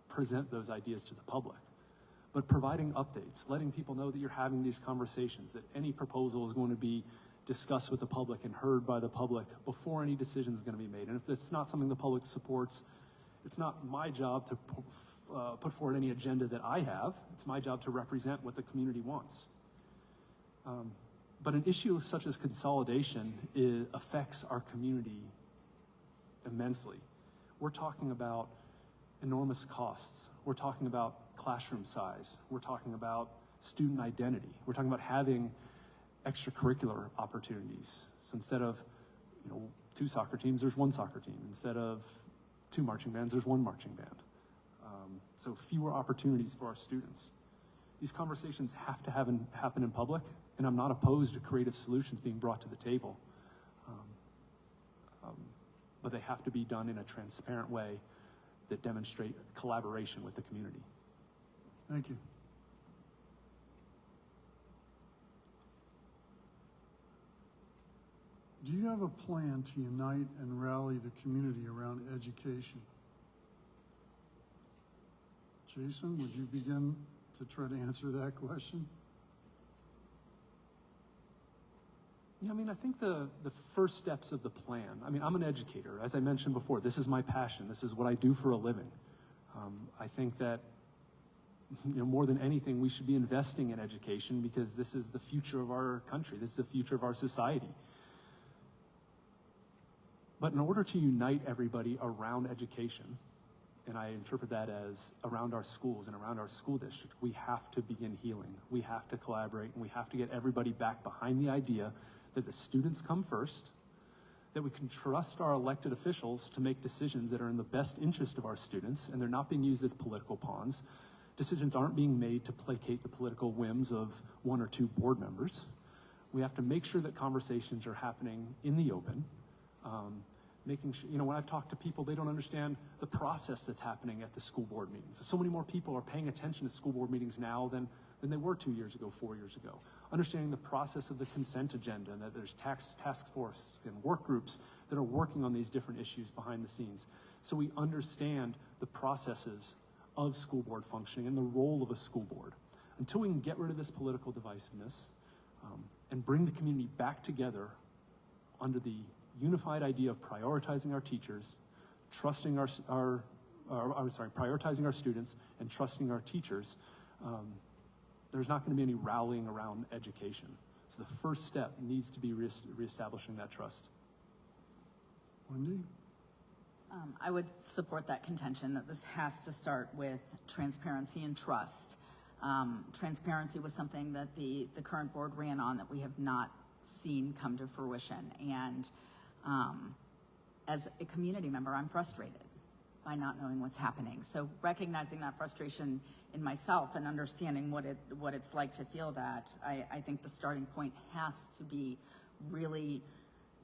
present those ideas to the public. But providing updates, letting people know that you're having these conversations, that any proposal is going to be discussed with the public and heard by the public before any decision is going to be made. And if it's not something the public supports, it's not my job to put forward any agenda that I have. It's my job to represent what the community wants. But an issue such as consolidation affects our community immensely. We're talking about enormous costs. We're talking about classroom size. We're talking about student identity. We're talking about having extracurricular opportunities. So instead of, you know, 2 soccer teams, there's 1 soccer team. Instead of 2 marching bands, there's 1 marching band. So fewer opportunities for our students. These conversations have to happen in public, and I'm not opposed to creative solutions being brought to the table. But they have to be done in a transparent way that demonstrate collaboration with the community. Thank you. Do you have a plan to unite and rally the community around education? Jason, would you begin to try to answer that question? Yeah, I mean, I think the first steps of the plan, I mean, I'm an educator. As I mentioned before, this is my passion. This is what I do for a living. I think that, you know, more than anything, we should be investing in education because this is the future of our country. This is the future of our society. But in order to unite everybody around education, and I interpret that as around our schools and around our school district, we have to begin healing. We have to collaborate, and we have to get everybody back behind the idea that the students come first, that we can trust our elected officials to make decisions that are in the best interest of our students, and they're not being used as political pawns. Decisions aren't being made to placate the political whims of 1 or 2 board members. We have to make sure that conversations are happening in the open, making sure, you know, when I've talked to people, they don't understand the process that's happening at the school board meetings. So many more people are paying attention to school board meetings now than they were 2 years ago, 4 years ago. Understanding the process of the consent agenda and that there's task force and work groups that are working on these different issues behind the scenes. So we understand the processes of school board functioning and the role of a school board. Until we can get rid of this political divisiveness and bring the community back together under the unified idea of prioritizing our teachers, trusting our prioritizing our students and trusting our teachers, there's not going to be any rallying around education. So the first step needs to be reestablishing that trust. Wendy? I would support that contention that this has to start with transparency and trust. Transparency was something that the current board ran on that we have not seen come to fruition. And as a community member, I'm frustrated by not knowing what's happening. So recognizing that frustration in myself and understanding what it's like to feel that, I think the starting point has to be really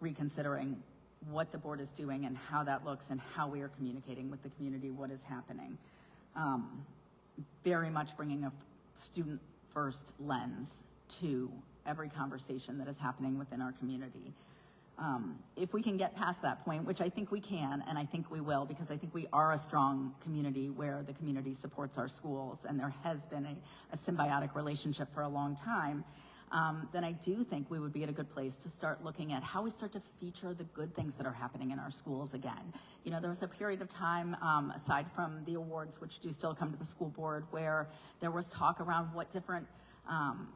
reconsidering what the board is doing and how that looks and how we are communicating with the community what is happening. Very much bringing a student-first lens to every conversation that is happening within our community. If we can get past that point, which I think we can, and I think we will, because I think we are a strong community where the community supports our schools, and there has been a symbiotic relationship for a long time, then I do think we would be at a good place to start looking at how we start to feature the good things that are happening in our schools again. You know, there was a period of time, aside from the awards, which do still come to the school board, where there was talk around what different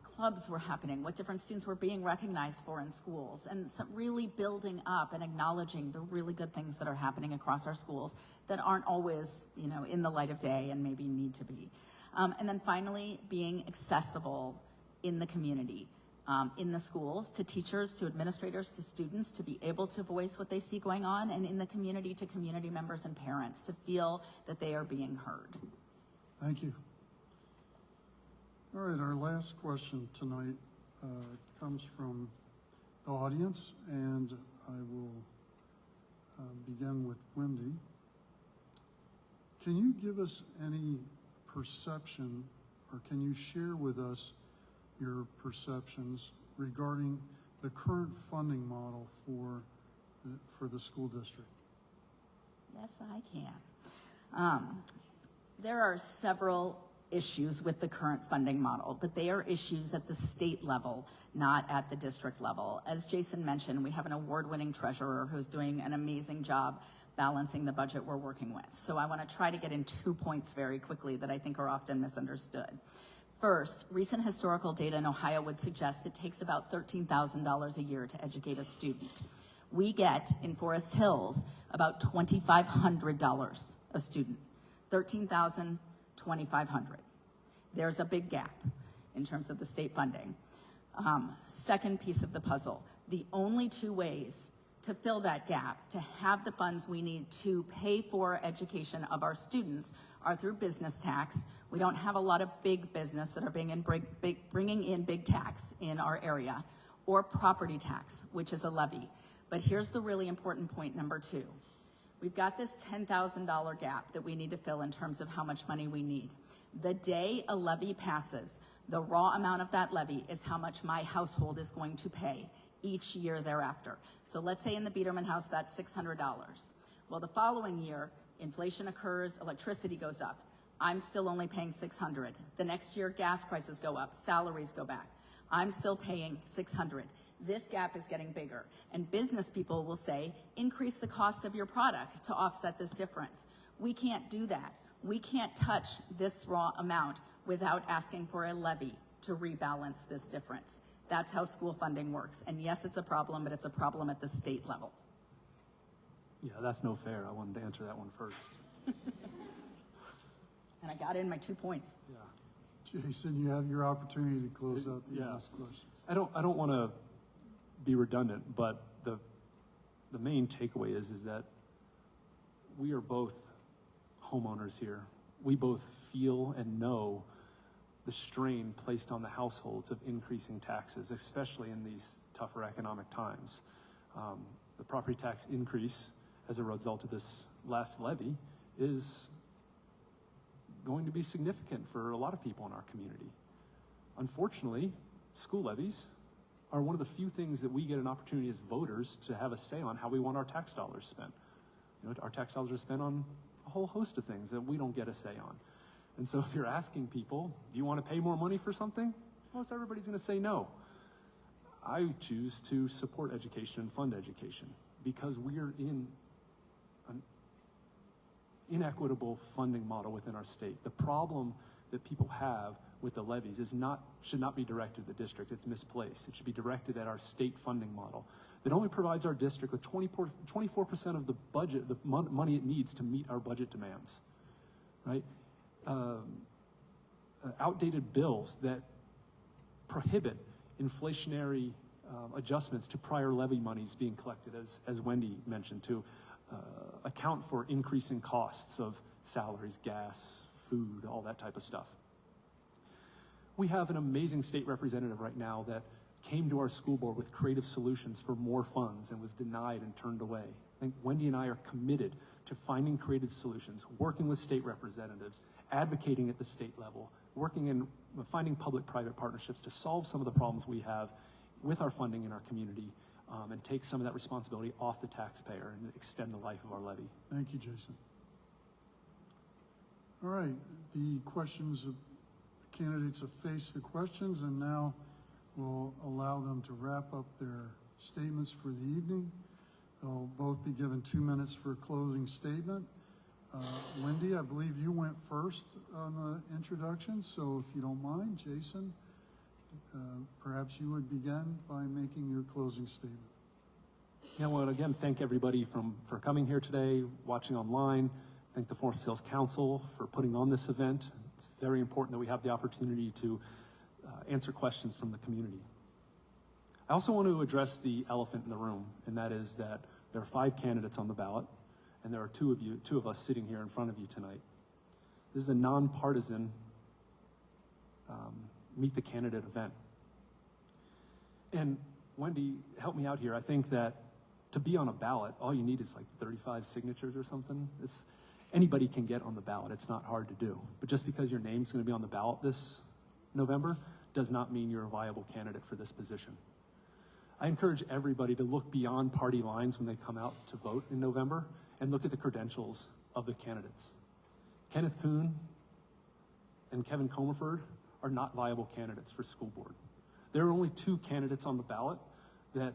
clubs were happening, what different students were being recognized for in schools, and some really building up and acknowledging the really good things that are happening across our schools that aren't always, you know, in the light of day and maybe need to be. And then finally, being accessible in the community, in the schools, to teachers, to administrators, to students, to be able to voice what they see going on, and in the community to community members and parents to feel that they are being heard. Thank you. All right, our last question tonight comes from the audience, and I will begin with Wendy. Can you give us any perception, or can you share with us your perceptions regarding the current funding model for the school district? Yes, I can. There are several issues with the current funding model, but they are issues at the state level, not at the district level. As Jason mentioned, we have an award-winning treasurer who's doing an amazing job balancing the budget we're working with. So I want to try to get in 2 points very quickly that I think are often misunderstood. First, recent historical data in Ohio would suggest it takes about $13,000 a year to educate a student. We get, in Forest Hills, about $2,500 a student. $13,000, $2,500. There's a big gap in terms of the state funding. Second piece of the puzzle, the only two ways to fill that gap, to have the funds we need to pay for education of our students, are through business tax. We don't have a lot of big business that are bringing in big tax in our area, or property tax, which is a levy. But here's the really important point number 2. We've got this $10,000 gap that we need to fill in terms of how much money we need. The day a levy passes, the raw amount of that levy is how much my household is going to pay each year thereafter. So let's say in the Biederman house, that's $600. Well, the following year, inflation occurs, electricity goes up. I'm still only paying $600. The next year, gas prices go up, salaries go back. I'm still paying $600. This gap is getting bigger. And business people will say, increase the cost of your product to offset this difference. We can't do that. We can't touch this raw amount without asking for a levy to rebalance this difference. That's how school funding works. And yes, it's a problem, but it's a problem at the state level. Yeah, that's no fair. I wanted to answer that one first. And I got in my 2 points. Yeah. Jason, you have your opportunity to close out the Yeah. last questions. I don't want to be redundant, but the main takeaway is that we are both homeowners here. We both feel and know the strain placed on the households of increasing taxes, especially in these tougher economic times. The property tax increase as a result of this last levy is going to be significant for a lot of people in our community. Unfortunately, school levies are one of the few things that we get an opportunity as voters to have a say on how we want our tax dollars spent. You know, our tax dollars are spent on a whole host of things that we don't get a say on. And so if you're asking people, do you want to pay more money for something? Most everybody's going to say no. I choose to support education and fund education because we're in inequitable funding model within our state. The problem that people have with the levies should not be directed at the district. It's misplaced. It should be directed at our state funding model that only provides our district with 24% of the budget, the money it needs to meet our budget demands, right? Outdated bills that prohibit inflationary adjustments to prior levy monies being collected, as Wendy mentioned, to account for increasing costs of salaries, gas, food, all that type of stuff. We have an amazing state representative right now that came to our school board with creative solutions for more funds and was denied and turned away. I think Wendy and I are committed to finding creative solutions, working with state representatives, advocating at the state level, working in finding public-private partnerships to solve some of the problems we have with our funding in our community, and take some of that responsibility off the taxpayer and extend the life of our levy. Thank you, Jason. All right, the questions, the candidates have faced the questions, and now we'll allow them to wrap up their statements for the evening. They'll both be given 2 minutes for a closing statement. Wendy, I believe you went first on the introduction, so if you don't mind, Jason, perhaps you would begin by making your closing statement. Yeah, well, again, thank everybody for coming here today, watching online. Thank the Forest Hills Council for putting on this event. It's very important that we have the opportunity to answer questions from the community. I also want to address the elephant in the room, and that is that there are 5 candidates on the ballot, and there are two of us sitting here in front of you tonight. This is a nonpartisan meet the candidate event. And Wendy, help me out here. I think that to be on a ballot, all you need is like 35 signatures or something. Anybody can get on the ballot. It's not hard to do. But just because your name's going to be on the ballot this November does not mean you're a viable candidate for this position. I encourage everybody to look beyond party lines when they come out to vote in November and look at the credentials of the candidates. Kenneth Kuhn and Kevin Comerford are not viable candidates for school board. There are only 2 candidates on the ballot that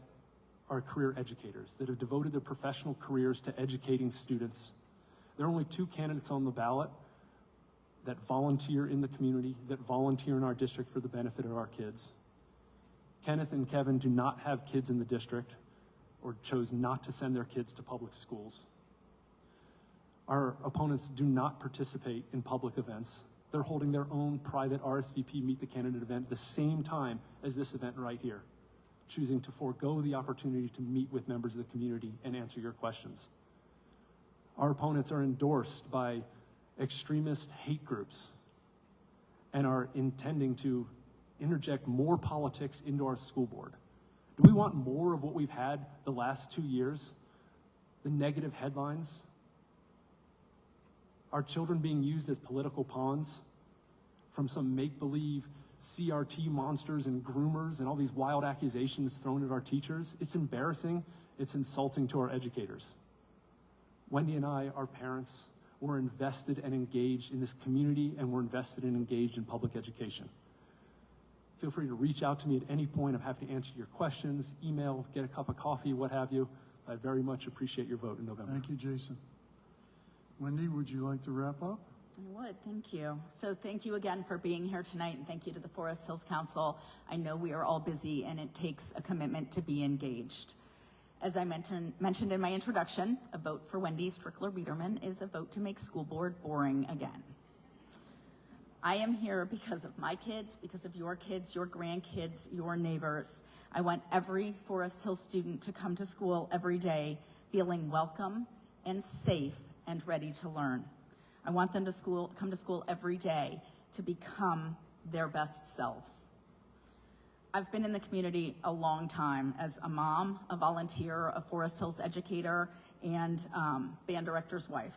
are career educators, that have devoted their professional careers to educating students. There are only 2 candidates on the ballot that volunteer in the community, that volunteer in our district for the benefit of our kids. Kenneth and Kevin do not have kids in the district or chose not to send their kids to public schools. Our opponents do not participate in public events. They're holding their own private RSVP Meet the Candidate event the same time as this event right here, choosing to forego the opportunity to meet with members of the community and answer your questions. Our opponents are endorsed by extremist hate groups and are intending to interject more politics into our school board. Do we want more of what we've had the last 2 years? The negative headlines? Our children being used as political pawns from some make-believe CRT monsters and groomers and all these wild accusations thrown at our teachers? It's embarrassing. It's insulting to our educators. Wendy and I, our parents, we're invested and engaged in this community, and we're invested and engaged in public education. Feel free to reach out to me at any point. I'm happy to answer your questions, email, get a cup of coffee, what have you. I very much appreciate your vote in November. Thank you, Jason. Wendy, would you like to wrap up? I would, thank you. So thank you again for being here tonight, and thank you to the Forest Hills Council. I know we are all busy, and it takes a commitment to be engaged. As I mentioned in my introduction, a vote for Wendy Strickler-Biederman is a vote to make school board boring again. I am here because of my kids, because of your kids, your grandkids, your neighbors. I want every Forest Hills student to come to school every day feeling welcome and safe and ready to learn. I want them to come to school every day to become their best selves. I've been in the community a long time as a mom, a volunteer, a Forest Hills educator, and band director's wife.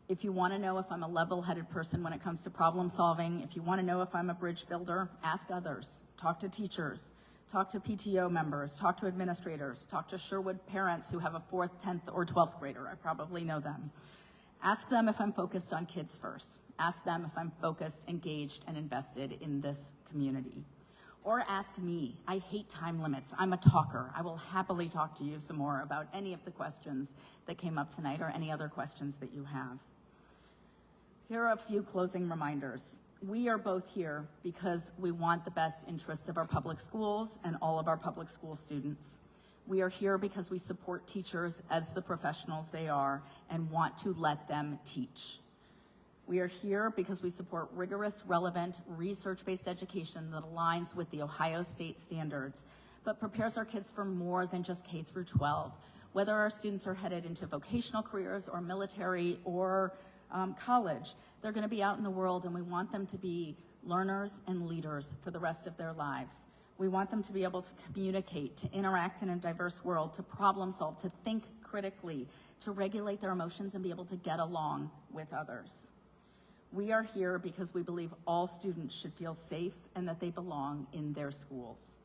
If you want to know if I'm a level-headed person when it comes to problem solving, if you want to know if I'm a bridge builder, ask others, talk to teachers, talk to PTO members, talk to administrators, talk to Sherwood parents who have a 4th, 10th, or 12th grader. I probably know them. Ask them if I'm focused on kids first. Ask them if I'm focused, engaged, and invested in this community. Or ask me. I hate time limits. I'm a talker. I will happily talk to you some more about any of the questions that came up tonight or any other questions that you have. Here are a few closing reminders. We are both here because we want the best interests of our public schools and all of our public school students. We are here because we support teachers as the professionals they are and want to let them teach. We are here because we support rigorous, relevant, research-based education that aligns with the Ohio State standards, but prepares our kids for more than just K through 12. Whether our students are headed into vocational careers or military or college, they're going to be out in the world, and we want them to be learners and leaders for the rest of their lives. We want them to be able to communicate, to interact in a diverse world, to problem solve, to think critically, to regulate their emotions and be able to get along with others. We are here because we believe all students should feel safe and that they belong in their schools.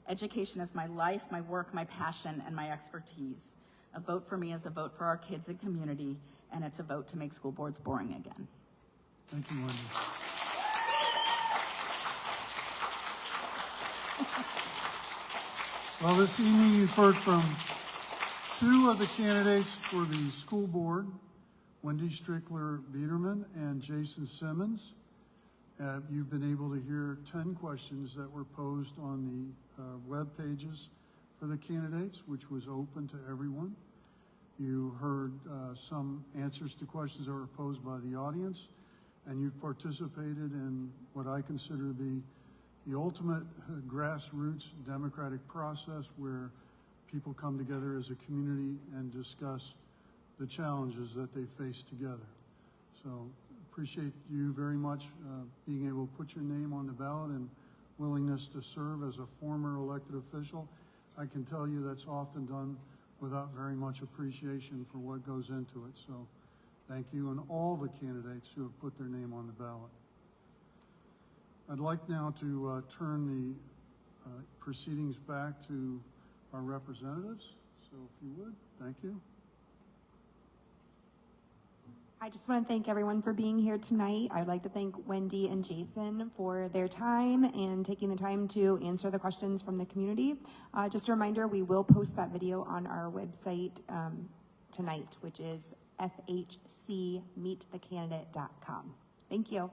Education is my life, my work, my passion, and my expertise. A vote for me is a vote for our kids and community, and it's a vote to make school boards boring again. Thank you, Wendy. Well, this evening you've heard from two of the candidates for the school board, Wendy Strickler Biederman and Jason Simmons. You've been able to hear 10 questions that were posed on the web pages for the candidates, which was open to everyone. You heard some answers to questions that were posed by the audience, and you've participated in what I consider to be the ultimate grassroots democratic process where people come together as a community and discuss the challenges that they face together. So appreciate you very much being able to put your name on the ballot and willingness to serve as a former elected official. I can tell you that's often done without very much appreciation for what goes into it. So thank you, and all the candidates who have put their name on the ballot. I'd like now to turn the proceedings back to our representatives. So if you would, thank you. I just want to thank everyone for being here tonight. I'd like to thank Wendy and Jason for their time and taking the time to answer the questions from the community. Just a reminder, we will post that video on our website tonight, which is fhcmeetthecandidate.com. Thank you.